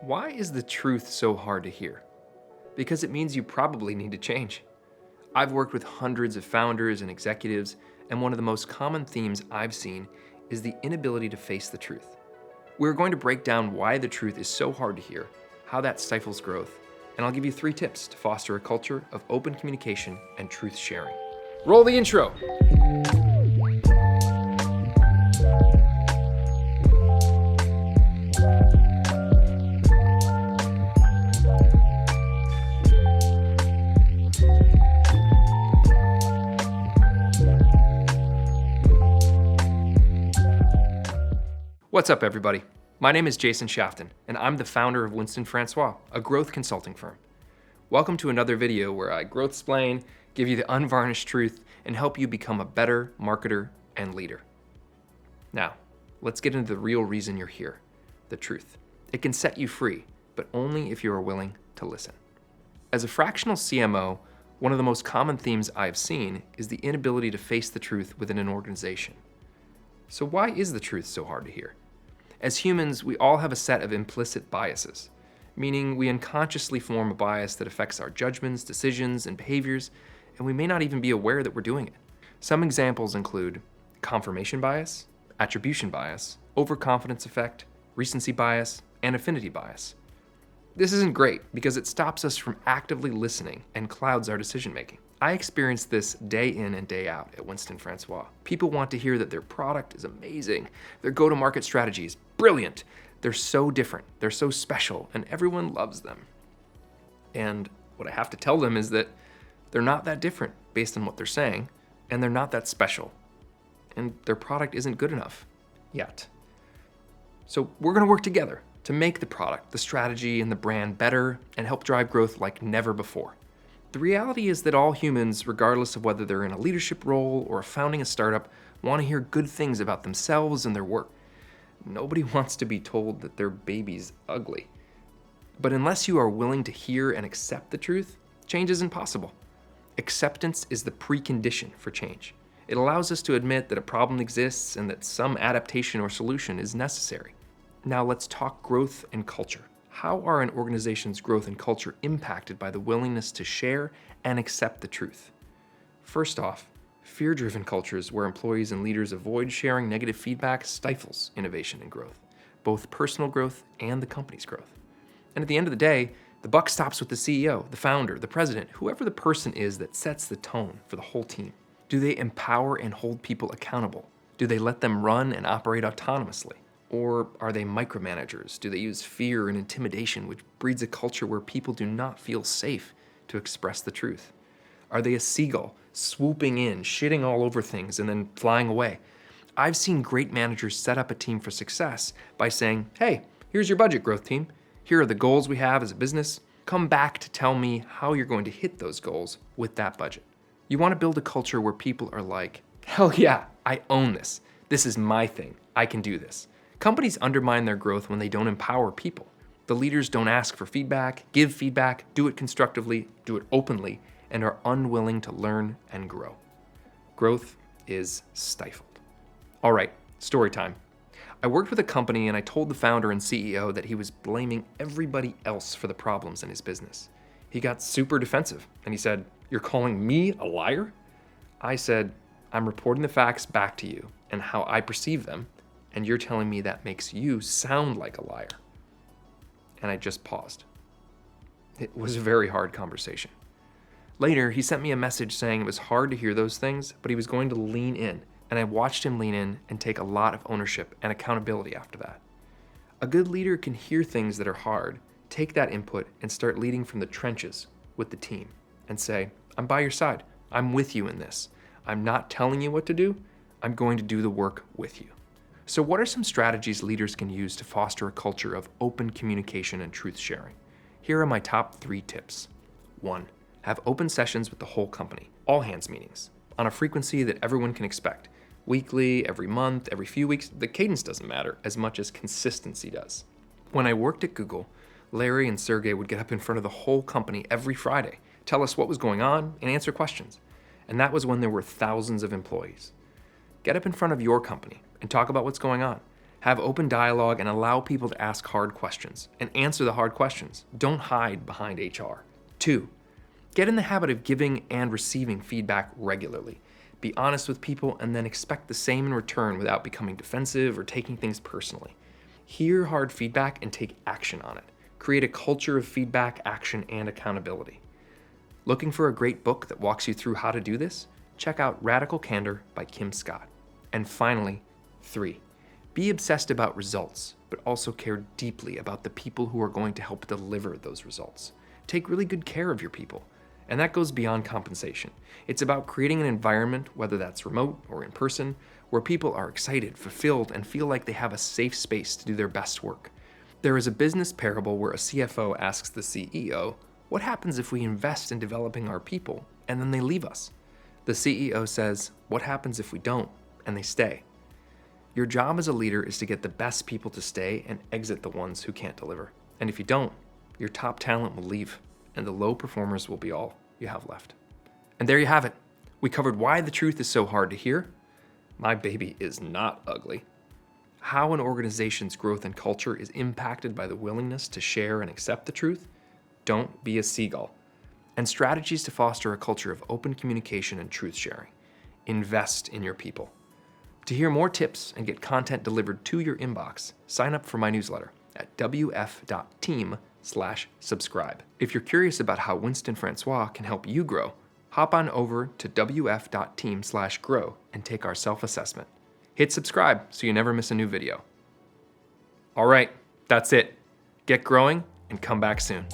Why is the truth so hard to hear? Because it means you probably need to change. I've worked with hundreds of founders and executives, and one of the most common themes I've seen is the inability to face the truth. We're going to break down why the truth is so hard to hear, how that stifles growth, and I'll give you 3 tips to foster a culture of open communication and truth sharing. Roll the intro. What's up, everybody? My name is Jason Shafton, and I'm the founder of Winston Francois, a growth consulting firm. Welcome to another video where I growth-splain, give you the unvarnished truth, and help you become a better marketer and leader. Now, let's get into the real reason you're here, the truth. It can set you free, but only if you are willing to listen. As a fractional CMO, one of the most common themes I've seen is the inability to face the truth within an organization. So why is the truth so hard to hear? As humans, we all have a set of implicit biases, meaning we unconsciously form a bias that affects our judgments, decisions, and behaviors, and we may not even be aware that we're doing it. Some examples include confirmation bias, attribution bias, overconfidence effect, recency bias, and affinity bias. This isn't great because it stops us from actively listening and clouds our decision-making. I experienced this day in and day out at Winston Francois. People want to hear that their product is amazing, their go-to-market strategy is brilliant, they're so different, they're so special, and everyone loves them. And what I have to tell them is that they're not that different based on what they're saying, and they're not that special, and their product isn't good enough yet. So we're gonna work together to make the product, the strategy, and the brand better and help drive growth like never before. The reality is that all humans, regardless of whether they're in a leadership role or founding a startup, want to hear good things about themselves and their work. Nobody wants to be told that their baby's ugly. But unless you are willing to hear and accept the truth, change isn't possible. Acceptance is the precondition for change. It allows us to admit that a problem exists and that some adaptation or solution is necessary. Now let's talk growth and culture. How are an organization's growth and culture impacted by the willingness to share and accept the truth? First off, fear-driven cultures where employees and leaders avoid sharing negative feedback stifles innovation and growth, both personal growth and the company's growth. And at the end of the day, the buck stops with the CEO, the founder, the president, whoever the person is that sets the tone for the whole team. Do they empower and hold people accountable? Do they let them run and operate autonomously? Or are they micromanagers? Do they use fear and intimidation, which breeds a culture where people do not feel safe to express the truth? Are they a seagull, swooping in, shitting all over things, and then flying away? I've seen great managers set up a team for success by saying, hey, here's your budget, growth team. Here are the goals we have as a business. Come back to tell me how you're going to hit those goals with that budget. You want to build a culture where people are like, hell yeah, I own this. This is my thing. I can do this. Companies undermine their growth when they don't empower people. The leaders don't ask for feedback, give feedback, do it constructively, do it openly, and are unwilling to learn and grow. Growth is stifled. All right, story time. I worked with a company and I told the founder and CEO that he was blaming everybody else for the problems in his business. He got super defensive and he said, "You're calling me a liar?" I said, "I'm reporting the facts back to you and how I perceive them, and you're telling me that makes you sound like a liar." And I just paused. It was a very hard conversation. Later, he sent me a message saying it was hard to hear those things, but he was going to lean in, and I watched him lean in and take a lot of ownership and accountability after that. A good leader can hear things that are hard, take that input, and start leading from the trenches with the team and say, I'm by your side. I'm with you in this. I'm not telling you what to do. I'm going to do the work with you. So what are some strategies leaders can use to foster a culture of open communication and truth sharing? Here are my top 3 tips. 1, have open sessions with the whole company, all hands meetings, on a frequency that everyone can expect. Weekly, every month, every few weeks, the cadence doesn't matter as much as consistency does. When I worked at Google, Larry and Sergey would get up in front of the whole company every Friday, tell us what was going on, and answer questions. And that was when there were thousands of employees. Get up in front of your company and talk about what's going on. Have open dialogue and allow people to ask hard questions and answer the hard questions. Don't hide behind HR. 2, get in the habit of giving and receiving feedback regularly. Be honest with people and then expect the same in return without becoming defensive or taking things personally. Hear hard feedback and take action on it. Create a culture of feedback, action, and accountability. Looking for a great book that walks you through how to do this? Check out Radical Candor by Kim Scott. And finally, 3, be obsessed about results, but also care deeply about the people who are going to help deliver those results. Take really good care of your people. And that goes beyond compensation. It's about creating an environment, whether that's remote or in person, where people are excited, fulfilled, and feel like they have a safe space to do their best work. There is a business parable where a CFO asks the CEO, "What happens if we invest in developing our people and then they leave us?" The CEO says, "What happens if we don't and they stay?" Your job as a leader is to get the best people to stay and exit the ones who can't deliver. And if you don't, your top talent will leave, and the low performers will be all you have left. And there you have it. We covered why the truth is so hard to hear. My baby is not ugly. How an organization's growth and culture is impacted by the willingness to share and accept the truth. Don't be a seagull. And strategies to foster a culture of open communication and truth sharing. Invest in your people. To hear more tips and get content delivered to your inbox, sign up for my newsletter at wf.team/subscribe. If you're curious about how Winston Francois can help you grow, hop on over to wf.team/grow and take our self-assessment. Hit subscribe so you never miss a new video. All right, that's it. Get growing and come back soon.